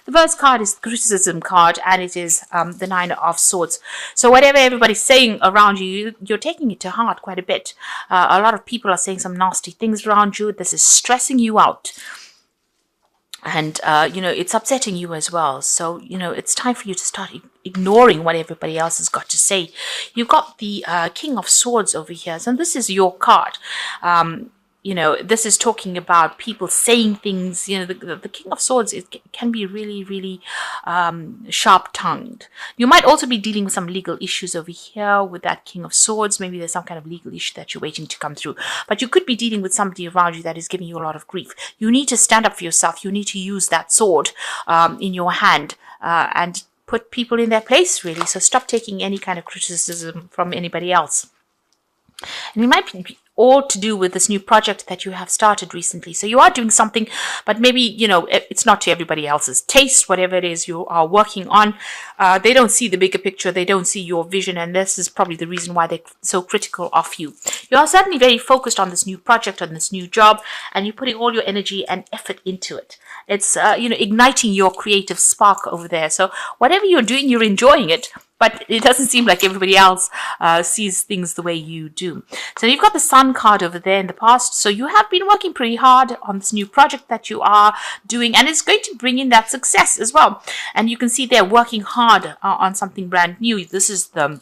The first card is the criticism card, and it is the Nine of Swords. So whatever everybody's saying around you, you're taking it to heart quite a bit. A lot of people are saying some nasty things around you. This is stressing you out. And, it's upsetting you as well. So, it's time for you to start ignoring what everybody else has got to say. You've got the King of Swords over here. So this is your card. This is talking about people saying things. The King of Swords, it can be really, really sharp-tongued. You might also be dealing with some legal issues over here with that King of Swords. Maybe there's some kind of legal issue that you're waiting to come through. But you could be dealing with somebody around you that is giving you a lot of grief. You need to stand up for yourself. You need to use that sword in your hand and put people in their place, really. So stop taking any kind of criticism from anybody else. And it might be all to do with this new project that you have started recently. So you are doing something, but maybe, it's not to everybody else's taste, whatever it is you are working on. They don't see the bigger picture. They don't see your vision. And this is probably the reason why they're so critical of you. You are certainly very focused on this new project, on this new job, and you're putting all your energy and effort into it. It's, igniting your creative spark over there. So whatever you're doing, you're enjoying it. But it doesn't seem like everybody else sees things the way you do. So you've got the Sun card over there in the past. So you have been working pretty hard on this new project that you are doing. And it's going to bring in that success as well. And you can see they're working hard on something brand new. This is the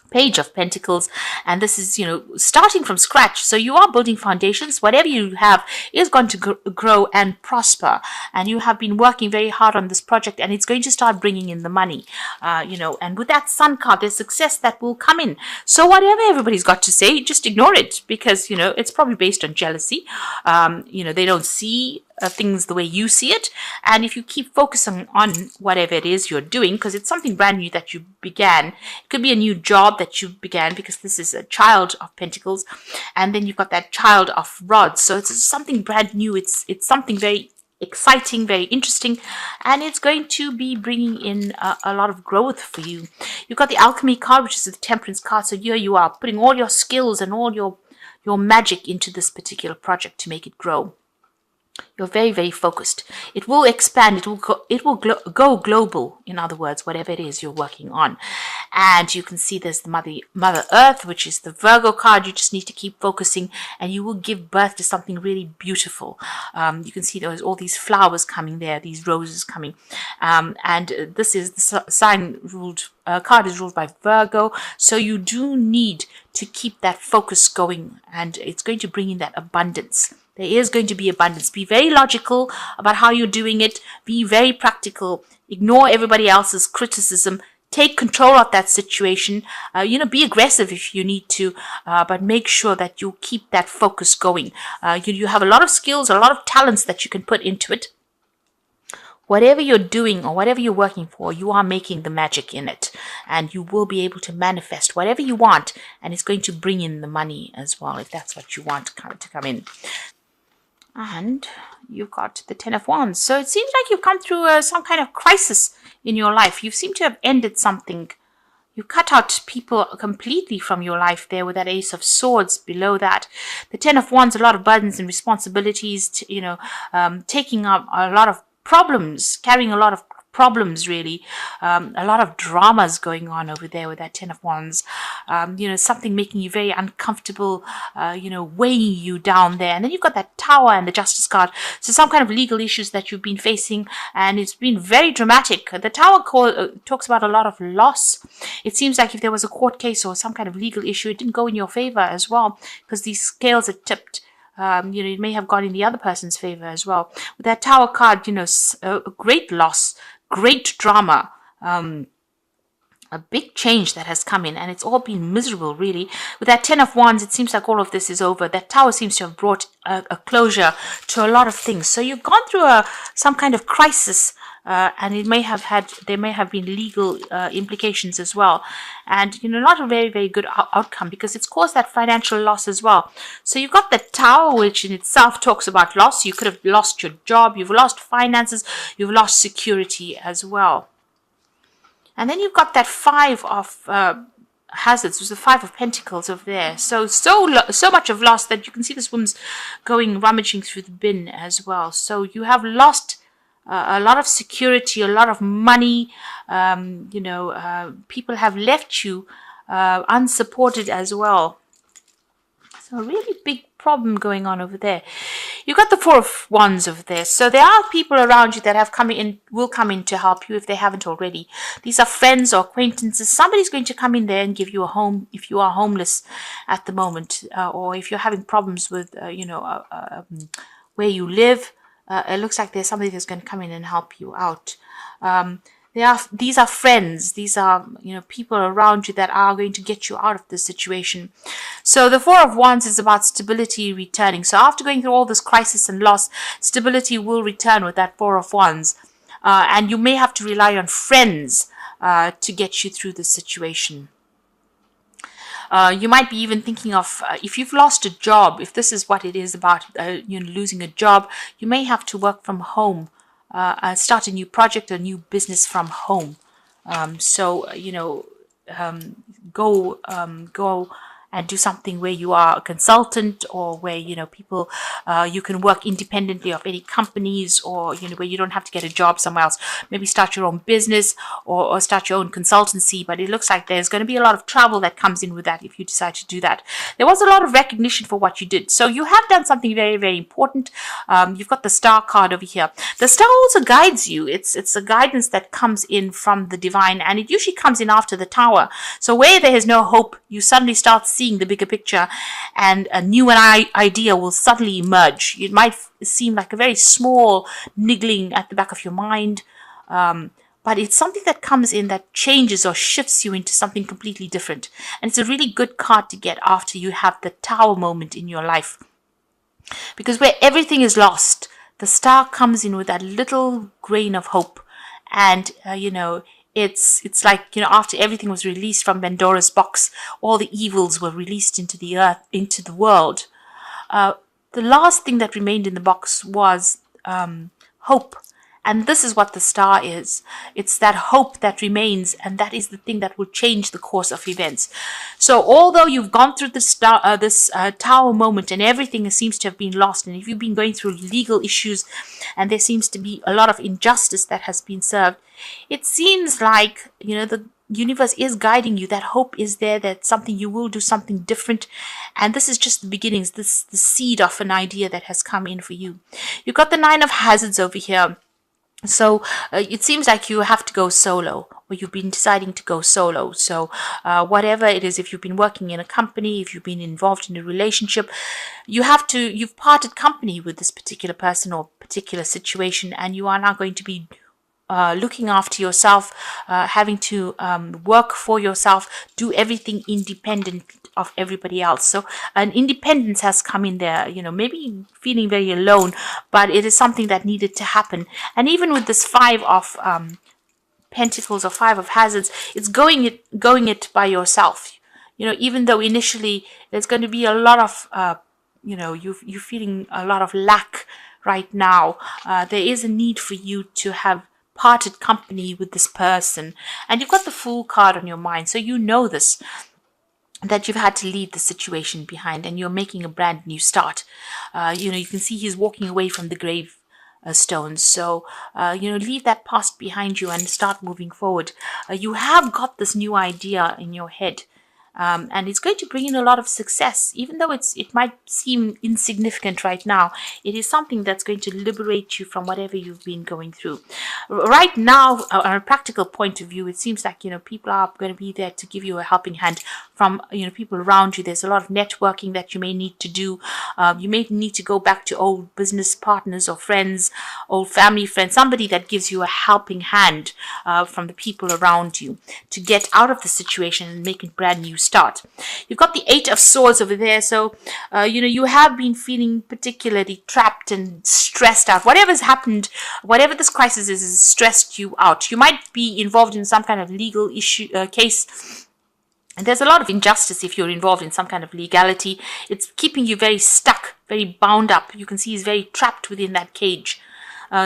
Page of Pentacles, and this is starting from scratch. So you are building foundations. Whatever you have is going to grow and prosper, and you have been working very hard on this project, and it's going to start bringing in the money. And with that Sun card, there's success that will come in. So whatever everybody's got to say, just ignore it, because it's probably based on jealousy. They don't see things the way you see it. And if you keep focusing on whatever it is you're doing, because it's something brand new that you began, it could be a new job that you began, because this is a Child of Pentacles, and then you've got that Child of Rods. So it's something brand new. It's something very exciting, very interesting, and it's going to be bringing in a lot of growth for you. You've got the Alchemy card, which is the Temperance card. So here you are putting all your skills and all your magic into this particular project to make it grow. You're very, very focused. It will expand. It will go global. In other words, whatever it is you're working on. And you can see there's the Mother Earth, which is the Virgo card. You just need to keep focusing, and you will give birth to something really beautiful. You can see there's all these flowers coming there, these roses coming. And this is the sign ruled. Card is ruled by Virgo, so you do need to keep that focus going, and it's going to bring in that abundance. There is going to be abundance. Be very logical about how you're doing it. Be very practical. Ignore everybody else's criticism. Take control of that situation. Be aggressive if you need to, but make sure that you keep that focus going. You have a lot of skills, a lot of talents that you can put into it. Whatever you're doing or whatever you're working for, you are making the magic in it, and you will be able to manifest whatever you want, and it's going to bring in the money as well, if that's what you want to come in. And you've got the Ten of Wands. So it seems like you've come through some kind of crisis in your life. You seem to have ended something. You cut out people completely from your life there with that Ace of Swords below that. The Ten of Wands, a lot of burdens and responsibilities, taking up a lot of problems, carrying a lot of problems, really. A lot of dramas going on over there with that Ten of Wands. Something making you very uncomfortable, weighing you down there. And then you've got that Tower and the Justice card. So some kind of legal issues that you've been facing, and it's been very dramatic. The Tower talks about a lot of loss. It seems like if there was a court case or some kind of legal issue, it didn't go in your favor as well, because these scales are tipped. It may have gone in the other person's favor as well. With that Tower card, a great loss, great drama, a big change that has come in, and it's all been miserable, really. With that Ten of Wands, it seems like all of this is over. That Tower seems to have brought a closure to a lot of things. So you've gone through some kind of crisis, and there may have been legal implications as well, and not a very, very good outcome, because it's caused that financial loss as well. So you've got the Tower, which in itself talks about loss. You could have lost your job, you've lost finances, you've lost security as well. And then you've got that Five of Hazards, was the Five of Pentacles over there. So much of loss that you can see this woman's rummaging through the bin as well. So you have lost a lot of security, a lot of money. People have left you unsupported as well. So a really big problem going on over there. You've got the Four of Wands over there. So there are people around you that will come in to help you if they haven't already. These are friends or acquaintances. Somebody's going to come in there and give you a home if you are homeless at the moment, or if you're having problems with, where you live. It looks like there's somebody that's going to come in and help you out. These are friends. These are, people around you that are going to get you out of this situation. So the Four of Wands is about stability returning. So after going through all this crisis and loss, stability will return with that Four of Wands. And you may have to rely on friends to get you through this situation. You might be even thinking of, if you've lost a job, if this is what it is about, losing a job, you may have to work from home. Start a new project, a new business from home. Go and do something where you are a consultant, or where people you can work independently of any companies, or where you don't have to get a job somewhere else. Maybe start your own business, or start your own consultancy. But it looks like there's going to be a lot of travel that comes in with that if you decide to do that. There was a lot of recognition for what you did, so you have done something very, very important. You've got the Star card over here. The Star also guides you. It's a guidance that comes in from the divine, and it usually comes in after the Tower. So where there is no hope, you suddenly start seeing the bigger picture, and a new idea will suddenly emerge. It might seem like a very small niggling at the back of your mind, but it's something that comes in that changes or shifts you into something completely different. And it's a really good card to get after you have the Tower moment in your life, because where everything is lost, the Star comes in with that little grain of hope. And it's like, after everything was released from Pandora's box, all the evils were released into the earth, into the world. The last thing that remained in the box was hope. And this is what the Star is. It's that hope that remains, and that is the thing that will change the course of events. So although you've gone through this Tower moment, and everything seems to have been lost, and if you've been going through legal issues, and there seems to be a lot of injustice that has been served, it seems like, the universe is guiding you. That hope is there, that something, you will do something different. And this is just the beginnings, the seed of an idea that has come in for you. You've got the Nine of Hazards over here. So it seems like you have to go solo, or you've been deciding to go solo. So whatever it is, if you've been working in a company, if you've been involved in a relationship, you've parted company with this particular person or particular situation, and you are now going to be looking after yourself, having to work for yourself, do everything independent of everybody else. So an independence has come in there, maybe feeling very alone, but it is something that needed to happen. And even with this Five of Pentacles or Five of Hazards, it's going it by yourself. Even though initially there's going to be a lot of you're feeling a lot of lack right now, there is a need for you to have parted company with this person. And you've got the Fool card on your mind, so you know this, that you've had to leave the situation behind, and you're making a brand new start. You can see he's walking away from the grave stones. So leave that past behind you and start moving forward. You have got this new idea in your head, and it's going to bring in a lot of success. Even though it might seem insignificant right now, it is something that's going to liberate you from whatever you've been going through. Right now, on a practical point of view, it seems like people are going to be there to give you a helping hand from people around you. There's a lot of networking that you may need to do. You may need to go back to old business partners or friends, old family friends, somebody that gives you a helping hand from the people around you to get out of the situation and make a brand new start. You've got the Eight of Swords over there. So you have been feeling particularly trapped and stressed out. Whatever's happened, whatever this crisis is, has stressed you out. You might be involved in some kind of legal issue case. And there's a lot of injustice if you're involved in some kind of legality. It's keeping you very stuck, very bound up. You can see he's very trapped within that cage.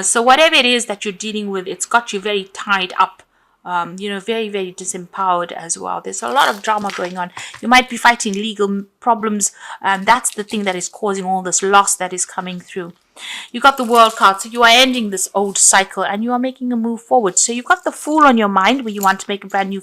So whatever it is that you're dealing with, it's got you very tied up. Very, very disempowered as well. There's a lot of drama going on. You might be fighting legal problems, and that's the thing that is causing all this loss that is coming through. You got the World card, so you are ending this old cycle and you are making a move forward. So you've got the Fool on your mind where you want to make a brand new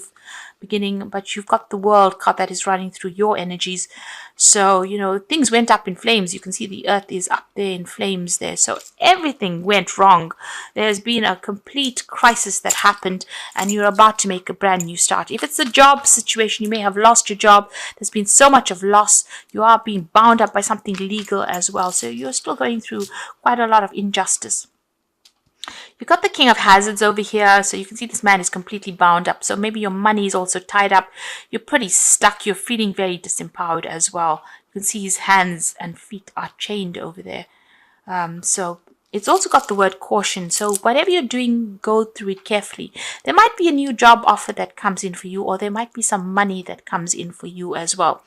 beginning, but you've got the World card that is running through your energies. So, things went up in flames. You can see the earth is up there in flames there. So everything went wrong. There's been a complete crisis that happened and you're about to make a brand new start. If it's a job situation, you may have lost your job. There's been so much of loss. You are being bound up by something legal as well. So you're still going through quite a lot of injustice. You've got the King of Hazards over here, so you can see this man is completely bound up. So maybe your money is also tied up. You're pretty stuck. You're feeling very disempowered as well. You can see his hands and feet are chained over there. So it's also got the word caution. So whatever you're doing, go through it carefully. There might be a new job offer that comes in for you, or there might be some money that comes in for you as well.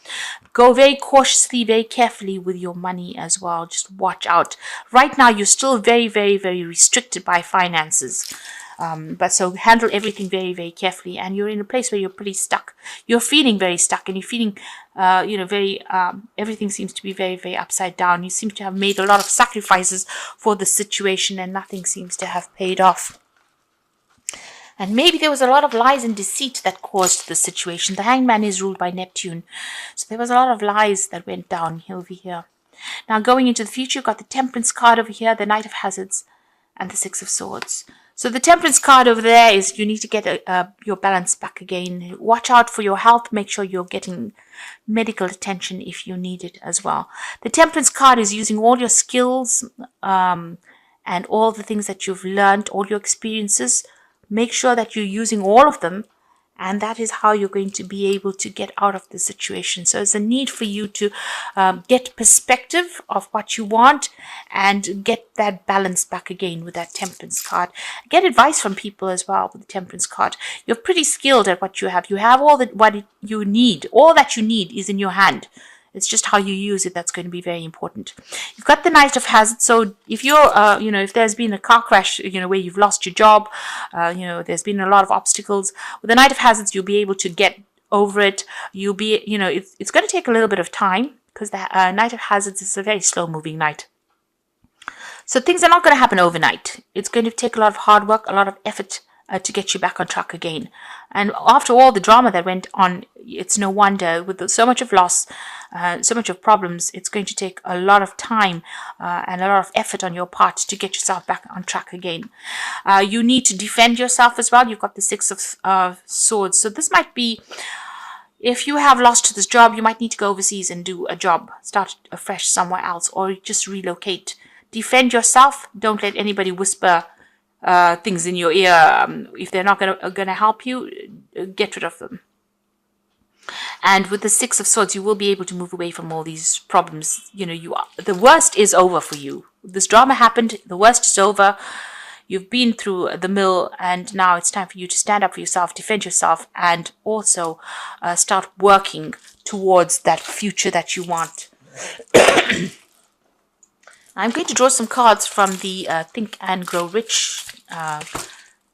Go very cautiously, very carefully with your money as well. Just watch out. Right now, you're still very, very, very restricted by finances. But so handle everything very, very carefully. And you're in a place where you're pretty stuck. You're feeling very stuck and you're feeling, everything seems to be very, very upside down. You seem to have made a lot of sacrifices for the situation and nothing seems to have paid off. And maybe there was a lot of lies and deceit that caused the situation. The Hangman is ruled by Neptune. So there was a lot of lies that went down over here. Now going into the future, you've got the Temperance card over here, the Knight of Hazards, and the Six of Swords. So the Temperance card over there is you need to get your balance back again. Watch out for your health. Make sure you're getting medical attention if you need it as well. The Temperance card is using all your skills and all the things that you've learned, all your experiences. Make sure that you're using all of them. And that is how you're going to be able to get out of the situation. So it's a need for you to get perspective of what you want and get that balance back again with that Temperance card. Get advice from people as well with the Temperance card. You're pretty skilled at what you have. You have what you need. All that you need is in your hand. It's just how you use it that's going to be very important. You've got the Knight of Hazards. So if you're, if there's been a car crash, where you've lost your job, there's been a lot of obstacles. With the Knight of Hazards, you'll be able to get over it. You'll be, it's going to take a little bit of time because the Knight of Hazards is a very slow moving knight. So things are not going to happen overnight. It's going to take a lot of hard work, a lot of effort to get you back on track again. And after all the drama that went on, it's no wonder with so much of loss, so much of problems, it's going to take a lot of time and a lot of effort on your part to get yourself back on track again. You need to defend yourself as well. You've got the Six of Swords. So this might be, if you have lost this job, you might need to go overseas and do a job, start afresh somewhere else, or just relocate. Defend yourself. Don't let anybody whisper things in your ear. If they're not gonna help you, get rid of them. And with the Six of Swords, you will be able to move away from all these problems. The worst is over for you. This drama happened. The worst is over. You've been through the mill, and now it's time for you to stand up for yourself, defend yourself, and also start working towards that future that you want. I'm going to draw some cards from the Think and Grow Rich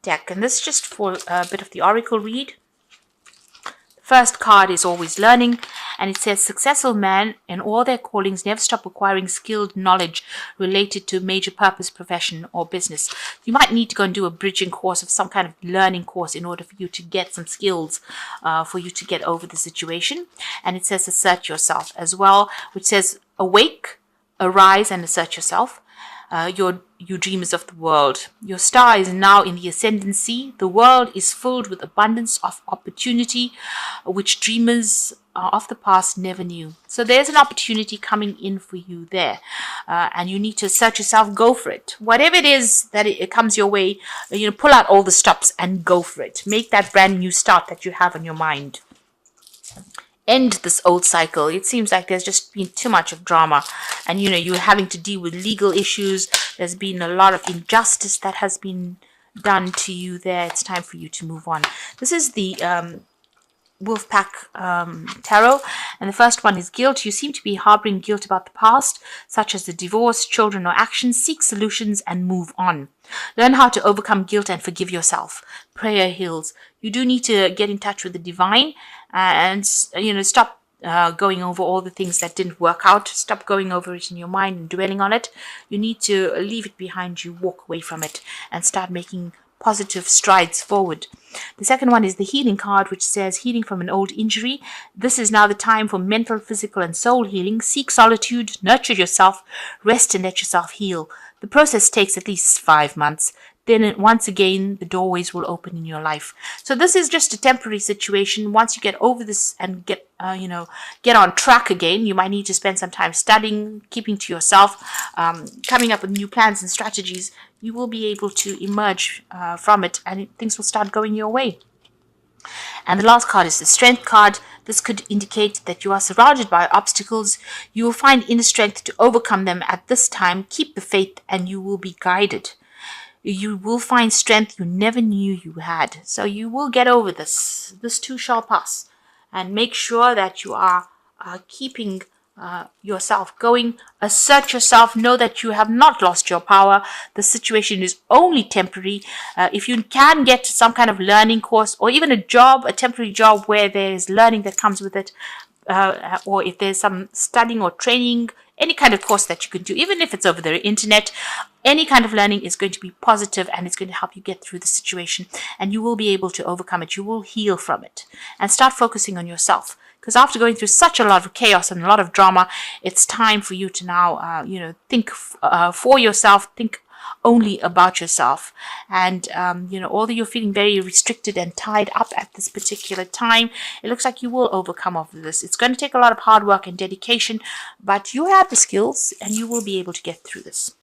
deck, and this is just for a bit of the oracle read. The first card is always learning, and it says successful men in all their callings never stop acquiring skilled knowledge related to major purpose, profession, or business. You might need to go and do a bridging course of some kind of learning course in order for you to get some skills for you to get over the situation. And it says assert yourself as well, which says awake, arise and assert yourself. You dreamers of the world. Your star is now in the ascendancy. The world is filled with abundance of opportunity, which dreamers of the past never knew. So there's an opportunity coming in for you there. And you need to assert yourself, go for it. Whatever it is that it comes your way, pull out all the stops and go for it. Make that brand new start that you have on your mind. End this old cycle. It seems like there's just been too much of drama, and you're having to deal with legal issues. There's been a lot of injustice that has been done to you there. It's time for you to move on. This is the Wolfpack Tarot, and the first one is guilt. You seem to be harboring guilt about the past, such as the divorce, children, or actions. Seek solutions and move on. Learn how to overcome guilt and forgive yourself. Prayer heals. You do need to get in touch with the divine and stop going over all the things that didn't work out. Stop going over it in your mind and dwelling on it. You need to leave it behind you, walk away from it, and start making positive strides forward. The second one is the healing card, which says healing from an old injury. This is now the time for mental, physical, and soul healing. Seek solitude, nurture yourself, rest, and let yourself heal. The process takes at least 5 months. Then once again, the doorways will open in your life. So this is just a temporary situation. Once you get over this and get on track again, you might need to spend some time studying, keeping to yourself, coming up with new plans and strategies. You will be able to emerge from it, and things will start going your way. And the last card is the Strength card. This could indicate that you are surrounded by obstacles. You will find inner strength to overcome them at this time. Keep the faith and you will be guided. You will find strength you never knew you had. So you will get over this. This too shall pass. And make sure that you are keeping yourself going. Assert yourself. Know that you have not lost your power. The situation is only temporary. If you can get some kind of learning course or even a job, a temporary job where there is learning that comes with it, or if there's some studying or training, any kind of course that you can do, even if it's over the internet, any kind of learning is going to be positive and it's going to help you get through the situation, and you will be able to overcome it. You will heal from it and start focusing on yourself. Because after going through such a lot of chaos and a lot of drama, it's time for you to now, think for yourself, think only about yourself. And, although you're feeling very restricted and tied up at this particular time, it looks like you will overcome all of this. It's going to take a lot of hard work and dedication, but you have the skills and you will be able to get through this.